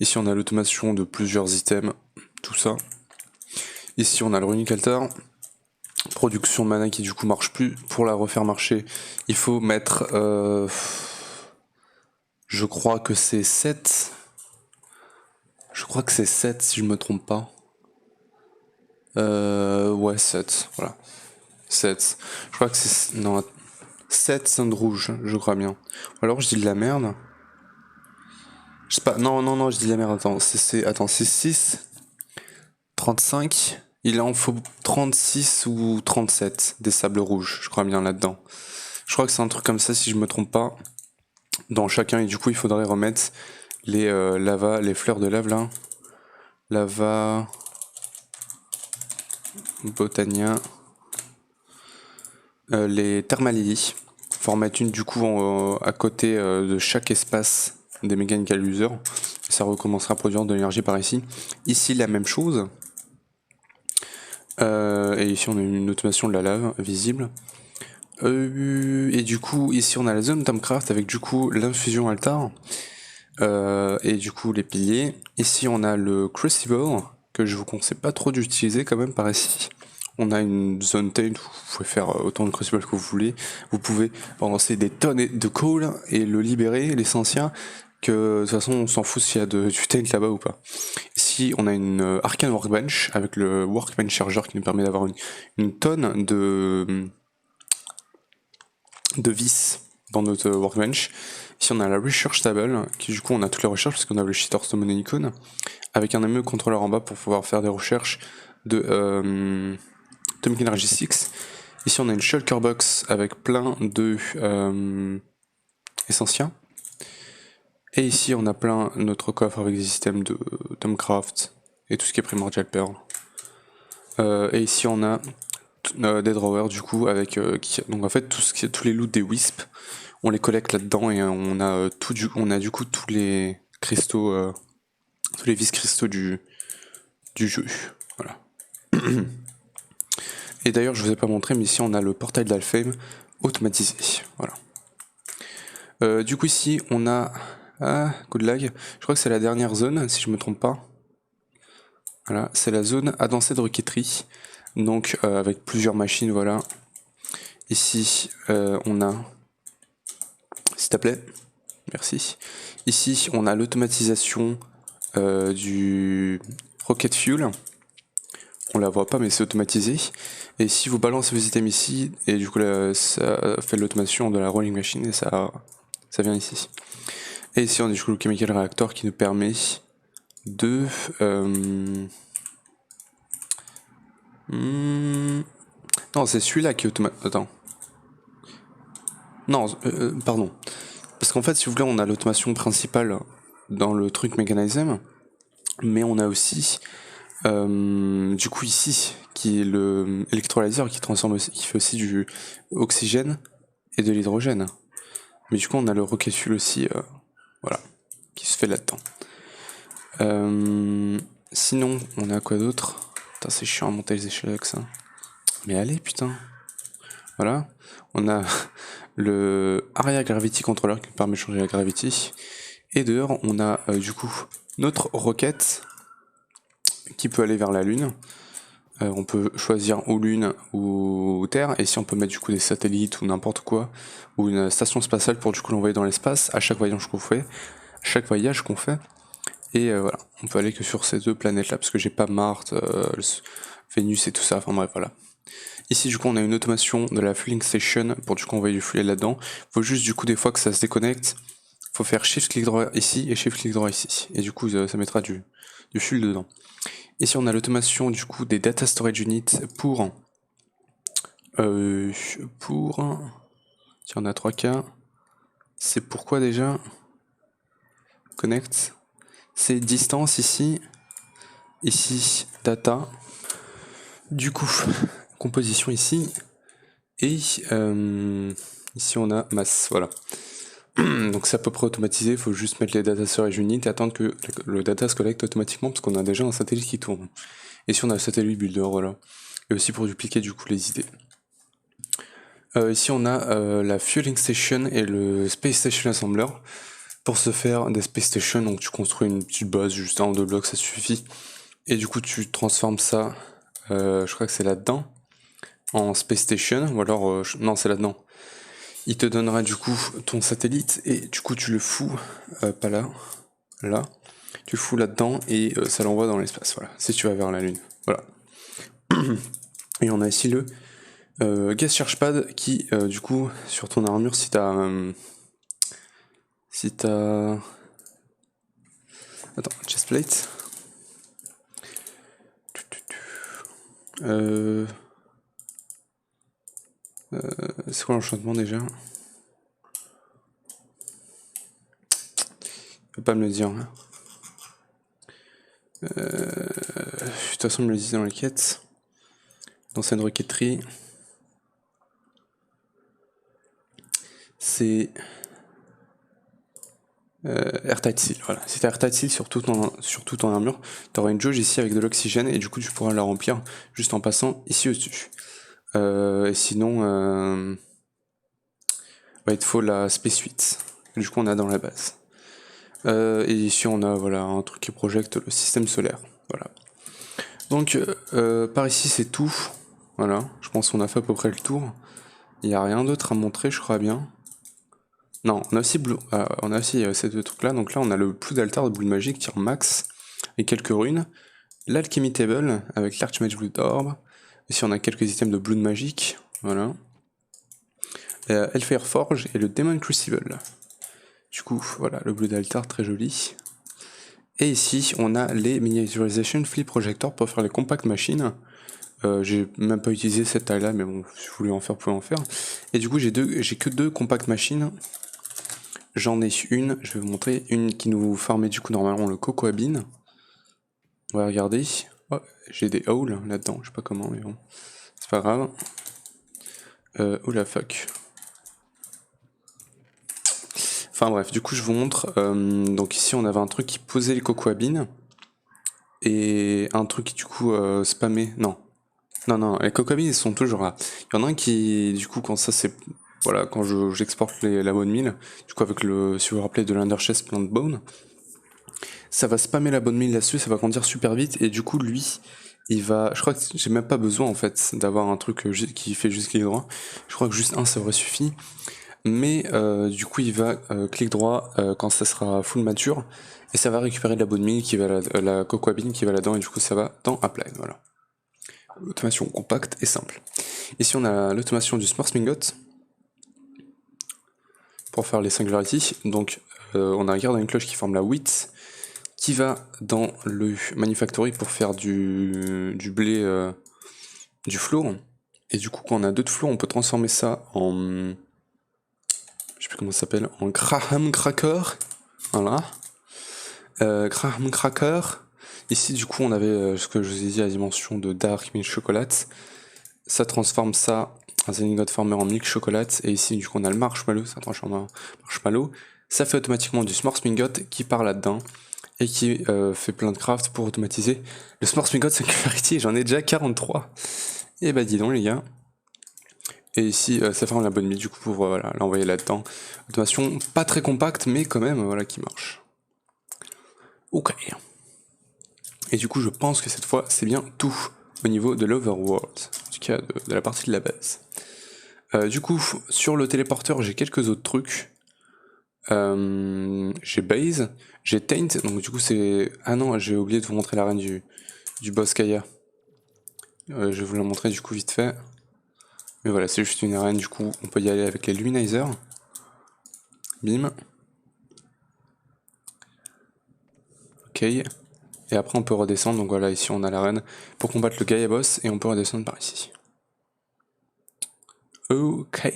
Ici, on a l'automation de plusieurs items, tout ça. Ici, on a le Runic Altar. Production de mana qui du coup marche plus. Pour la refaire marcher, il faut mettre... je crois que c'est 7. Je crois que c'est 7 si je me trompe pas. Ouais, 7. Voilà. 7. Je crois que c'est... Non, 7 cendres rouges, je crois bien. Ou alors je dis de la merde. Je sais pas. Non, je dis de la merde. Attends, c'est 6. 35. Il en faut 36 ou 37 des sables rouges, je crois bien là-dedans. Je crois que c'est un truc comme ça si je me trompe pas. Dans chacun, et du coup il faudrait remettre les lava, les fleurs de lave là. Lava. Botania. Les thermalilies. Faut en mettre une du coup à côté de chaque espace des mechanical users. Ça recommencera à produire de l'énergie par ici. Ici la même chose. Et ici on a une automation de la lave visible. Et du coup ici on a la zone Tomcraft avec du coup l'infusion altar. Et du coup les piliers. Ici on a le Crucible que je vous conseille pas trop d'utiliser quand même par ici. On a une zone tail où vous pouvez faire autant de Crucible que vous voulez. Vous pouvez balancer des tonnes de coal et le libérer, l'essentiel. Que de toute façon on s'en fout s'il y a du tail là-bas ou pas. Ici on a une Arcane Workbench avec le Workbench Charger qui nous permet d'avoir une tonne de vis dans notre Workbench. Ici on a la Research Table, qui du coup on a toutes les recherches parce qu'on a le Cheater Summon Icon, avec un ME contrôleur en bas pour pouvoir faire des recherches de Atomic Energy 6. Ici on a une Shulker Box avec plein de essentiels. Et ici on a plein notre coffre avec des systèmes de Tomcraft et tout ce qui est Primordial Pearl. Et ici on a des drawers du coup avec donc en fait tous les loots des Wisp, on les collecte là-dedans et on a du coup tous les cristaux, tous les vis cristaux du jeu. Voilà. Et d'ailleurs je vous ai pas montré mais ici on a le portail d'Alfheim automatisé. Voilà. Du coup ici on a coup de lag. Je crois que c'est la dernière zone si je me trompe pas. Voilà, c'est la zone avancée de roquetterie. Donc avec plusieurs machines, voilà. Ici on a, s'il te plaît, merci. Ici on a l'automatisation du Rocket Fuel. On la voit pas mais c'est automatisé. Et si vous balancez vos items ici, et du coup là, ça fait l'automation de la rolling machine et ça vient ici. Et ici on a du coup le Chemical Reactor qui nous permet de... Non, c'est celui-là qui est automatique. Attends. Non, pardon. Parce qu'en fait, si vous voulez, on a l'automation principale dans le truc Mechanism, mais on a aussi, du coup ici, qui est le électrolyzer qui transforme aussi, qui fait aussi du oxygène et de l'hydrogène. Mais du coup, on a le rocket fuel aussi, voilà, qui se fait là-dedans. Sinon, on a quoi d'autre? Putain, c'est chiant à monter les échelles avec ça. Mais allez, putain. Voilà. On a le Area Gravity Controller qui permet de changer la gravity. Et dehors, on a du coup notre roquette qui peut aller vers la Lune. On peut choisir ou Lune ou Terre, et si on peut mettre du coup des satellites ou n'importe quoi, ou une station spatiale pour du coup l'envoyer dans l'espace à chaque voyage qu'on fait. Et voilà, on peut aller que sur ces deux planètes là, parce que j'ai pas Mars, Vénus et tout ça, enfin bref voilà. Ici du coup on a une automation de la fueling station pour du coup envoyer du fuel là-dedans. Faut juste du coup des fois que ça se déconnecte, faut faire shift clic droit ici et shift clic droit ici. Et du coup ça mettra du fuel dedans. Ici on a l'automation du coup des data storage units pour tiens, on a 3 cas. C'est pourquoi déjà connect. C'est distance ici. Ici data. Du coup composition ici. Et ici on a masse. Voilà. Donc c'est à peu près automatisé, il faut juste mettre les data storage units et attendre que le data se collecte automatiquement parce qu'on a déjà un satellite qui tourne. Et si on a le satellite builder, voilà. Et aussi pour dupliquer du coup les idées. Ici on a la fueling station et le space station assembler. Pour se faire des space stations, donc tu construis une petite base, juste un ou deux blocs, ça suffit. Et du coup tu transformes ça, je crois que c'est là-dedans, en space station, ou alors, non c'est là-dedans. Il te donnera du coup ton satellite et du coup tu le fous, pas là, là. Tu le fous là-dedans et ça l'envoie dans l'espace, voilà, si tu vas vers la Lune. Voilà. Et on a ici le gas charge pad qui, du coup, sur ton armure, si t'as... Attends, chestplate. C'est quoi l'enchantement déjà? Il peut pas me le dire. Hein. De toute façon, il me le disait dans la quête. Dans cette requêterie. C'est... Airtight Seal, voilà. Si t'as Airtight Seal sur tout ton armure, t'auras une jauge ici avec de l'oxygène et du coup tu pourras la remplir juste en passant ici au-dessus. Et sinon, il te faut la Space Suite. Du coup on a dans la base. Et ici on a voilà un truc qui projette le système solaire. Voilà. Donc par ici c'est tout. Voilà, je pense qu'on a fait à peu près le tour. Il n'y a rien d'autre à montrer, je crois bien. Non, on a aussi, ces deux trucs là. Donc là on a le plus d'altar de boule magique, tir max et quelques runes. L'Alchemy Table avec l'Archmage Blood Orb. Ici on a quelques items de Blood magique. Voilà. Hellfire Forge et le Demon Crucible. Du coup, voilà, le Blood Altar très joli. Et ici, on a les Miniaturization Flip Projector pour faire les compact machines. J'ai même pas utilisé cette taille là, mais bon, si vous voulez en faire, vous pouvez en faire. Et du coup, j'ai que deux compact machines. J'en ai une, je vais vous montrer, une qui nous farmait du coup normalement le Cocoa Bean. On va regarder. Oh, j'ai des howls là-dedans, je sais pas comment, mais bon, c'est pas grave. Oh la fuck. Enfin bref, du coup je vous montre. Donc ici on avait un truc qui posait les Cocoa Beans. Et un truc qui du coup spammait. Non. Non, les Cocoa Beans ils sont toujours là. Il y en a un qui, du coup, quand ça c'est. Voilà, quand j'exporte la bonne mine, du coup avec le, si vous vous rappelez de l'Underchest Plant Bone, ça va spammer la bonne mine là-dessus, ça va grandir super vite, et du coup lui, il va, je crois que j'ai même pas besoin en fait d'avoir un truc qui fait juste clic droit, je crois que juste un ça aurait suffi, mais du coup il va clic droit quand ça sera full mature, et ça va récupérer de la bonne mine qui va la cocoa bean qui va là-dedans, et du coup ça va dans Apply, voilà. Automation compacte et simple. Ici on a l'automation du Smart Mingot, pour faire les singularities, donc on a un garde à une cloche qui forme la wheat, qui va dans le manufactory pour faire du blé, du flour. Et du coup, quand on a deux de flour, on peut transformer ça en, je sais plus comment ça s'appelle, en Graham Cracker. Voilà. Graham Cracker. Ici, du coup, on avait ce que je vous ai dit, la dimension de Dark Milk Chocolate. Ça transforme ça, un Zenigod Farmer en Milk Chocolate. Et ici, du coup, on a le Marshmallow, ça transforme en Marshmallow. Ça fait automatiquement du S'mores Mingot qui part là-dedans. et qui fait plein de craft pour automatiser le Smart God Singularity. J'en ai déjà 43. Et bah dis donc les gars. Et ici, ça ferme la bonne mise du coup pour voilà, l'envoyer là-dedans. Automation pas très compacte, mais quand même voilà qui marche. Ok. Et du coup, je pense que cette fois, c'est bien tout au niveau de l'Overworld, en tout cas de la partie de la base. Du coup, sur le téléporteur, j'ai quelques autres trucs. J'ai Base, j'ai Taint, donc du coup c'est... Ah non, j'ai oublié de vous montrer l'arène du boss Kaya. Je vais vous la montrer du coup vite fait. Mais voilà, c'est juste une arène, du coup on peut y aller avec les Luminizers. Bim. Ok. Et après on peut redescendre, donc voilà, ici on a l'arène pour combattre le Gaia Boss et on peut redescendre par ici. Ok.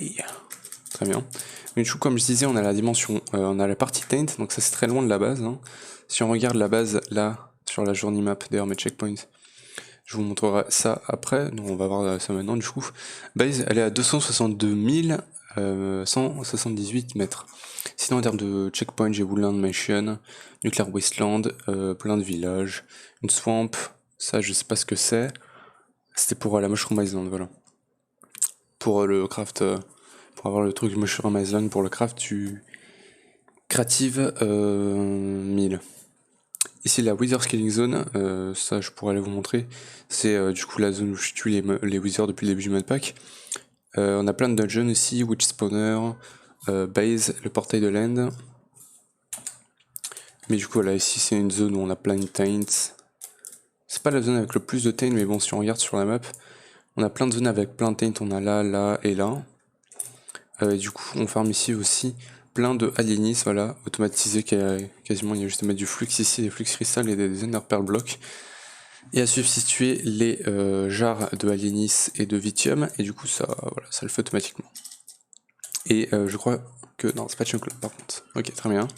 Très bien. Mais du coup, comme je disais, on a la dimension, on a la partie Taint, donc ça c'est très loin de la base. Hein. Si on regarde la base là, sur la journey map, d'ailleurs mes checkpoints, je vous montrerai ça après, donc on va voir ça maintenant du coup. Base, elle est à 262 178 mètres. Sinon en termes de checkpoint, j'ai Woodland Mansion, Nuclear Wasteland, plein de villages, une swamp, ça je sais pas ce que c'est. C'était pour la Mushroom Island, voilà. Pour le craft, pour avoir le truc Mushroom Island, pour le craft, tu Creative 1000. Ici la Wither Killing Zone, ça je pourrais aller vous montrer. C'est du coup la zone où je tue les Wizards depuis le début du modpack. On a plein de dungeons ici, Witch Spawner, Base, le portail de l'End. Mais du coup voilà, ici c'est une zone où on a plein de taints. C'est pas la zone avec le plus de taints, mais bon si on regarde sur la map, on a plein de zones avec plein de taints, on a là, là et là. Et du coup on farm ici aussi plein de alienis, voilà, automatisés, quasiment il y a juste à mettre du flux ici, des flux cristal et des ender pearl blocks. Et à substituer les jarres de alienis et de Vitium, et du coup ça, voilà, ça le fait automatiquement. Et je crois que... Non, c'est pas Chunkle par contre. Ok, très bien.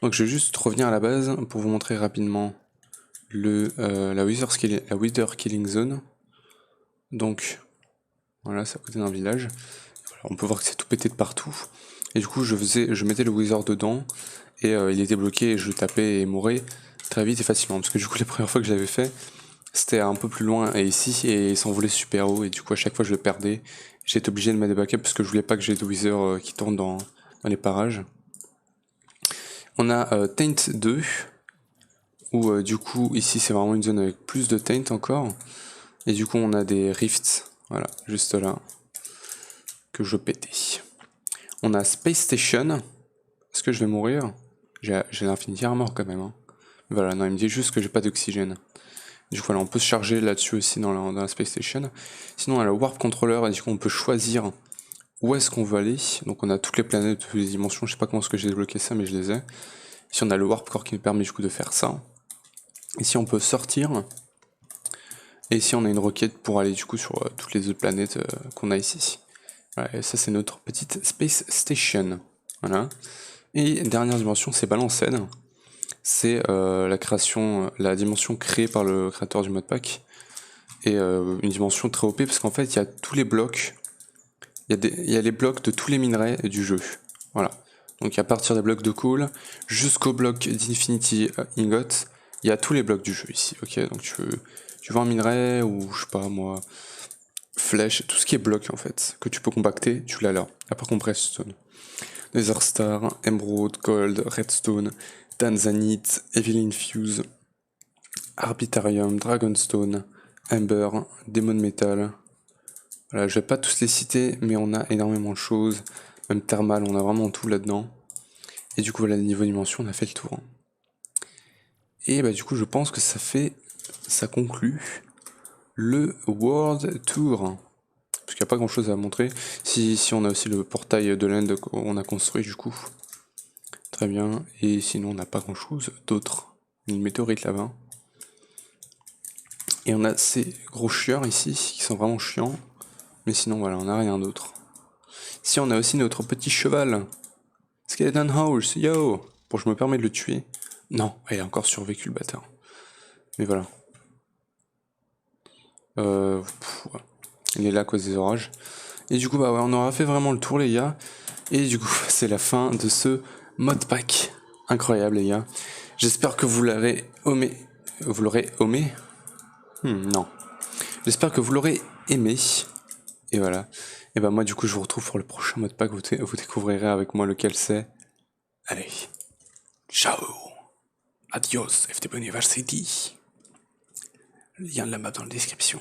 Donc je vais juste revenir à la base pour vous montrer rapidement la Wither Killing Zone. Donc voilà, c'est à côté d'un village. Voilà, on peut voir que c'est tout pété de partout. Et du coup je mettais le Wither dedans, et il était bloqué, et je le tapais et il mourait très vite et facilement. Parce que du coup les premières fois que je l'avais fait, c'était un peu plus loin et ici, et il s'envolait super haut, et du coup à chaque fois je le perdais. J'étais obligé de mettre des backups parce que je voulais pas que j'ai de Wither qui tournent dans les parages. On a Taint 2, où du coup ici c'est vraiment une zone avec plus de Taint encore. Et du coup on a des rifts, voilà, juste là, que je pétais. On a Space Station. Est-ce que je vais mourir? J'ai l'Infinity Armor quand même. Hein. Voilà, non, il me dit juste que j'ai pas d'oxygène. Du coup, voilà, on peut se charger là-dessus aussi dans la Space Station. Sinon, on a le Warp Controller, et du coup, on peut choisir où est-ce qu'on veut aller. Donc, on a toutes les planètes, toutes les dimensions. Je sais pas comment est-ce que j'ai débloqué ça, mais je les ai. Ici, on a le Warp Core qui nous permet du coup de faire ça. Ici, on peut sortir. Et ici, on a une roquette pour aller du coup sur toutes les autres planètes qu'on a ici. Voilà, et ça, c'est notre petite Space Station. Voilà. Et dernière dimension, c'est Balanced. C'est la dimension créée par le créateur du modpack. Et une dimension très OP parce qu'en fait, il y a tous les blocs. Il y a les blocs de tous les minerais du jeu. Voilà. Donc à partir des blocs de coal jusqu'au bloc d'Infinity Ingot, il y a tous les blocs du jeu ici. Ok, donc tu veux un minerai ou je sais pas moi, flèche, tout ce qui est bloc en fait, que tu peux compacter, tu l'as là. Après Compressstone, Nether Star, Emerald, Gold, Redstone, Tanzanite, Evil Infuse, Arbitarium, Dragonstone, Ember, Demon Metal. Voilà, je vais pas tous les citer, mais on a énormément de choses. Même thermal, on a vraiment tout là-dedans. Et du coup, voilà, niveau dimension, on a fait le tour. Et bah du coup, je pense que ça conclut le World Tour. Parce qu'il n'y a pas grand-chose à montrer. Si on a aussi le portail de l'End qu'on a construit du coup. Très bien. Et sinon, on n'a pas grand-chose d'autre. Une météorite là-bas. Et on a ces gros chieurs ici, qui sont vraiment chiants. Mais sinon, voilà, on n'a rien d'autre. Si on a aussi notre petit cheval. Skeleton Horse, yo! Bon, je me permets de le tuer. Non, il a encore survécu le bâtard. Mais voilà. Ouais. Il est là à cause des orages. Et du coup, bah ouais, on aura fait vraiment le tour, les gars. Et du coup, c'est la fin de ce modpack. Incroyable, les gars. J'espère que vous l'aurez aimé. Vous l'aurez aimé? Non. J'espère que vous l'aurez aimé. Et voilà. Et ben moi du coup je vous retrouve pour le prochain modpack. Vous découvrirez avec moi lequel c'est. Allez. Ciao. Adios FTP University. Lien de la map dans la description.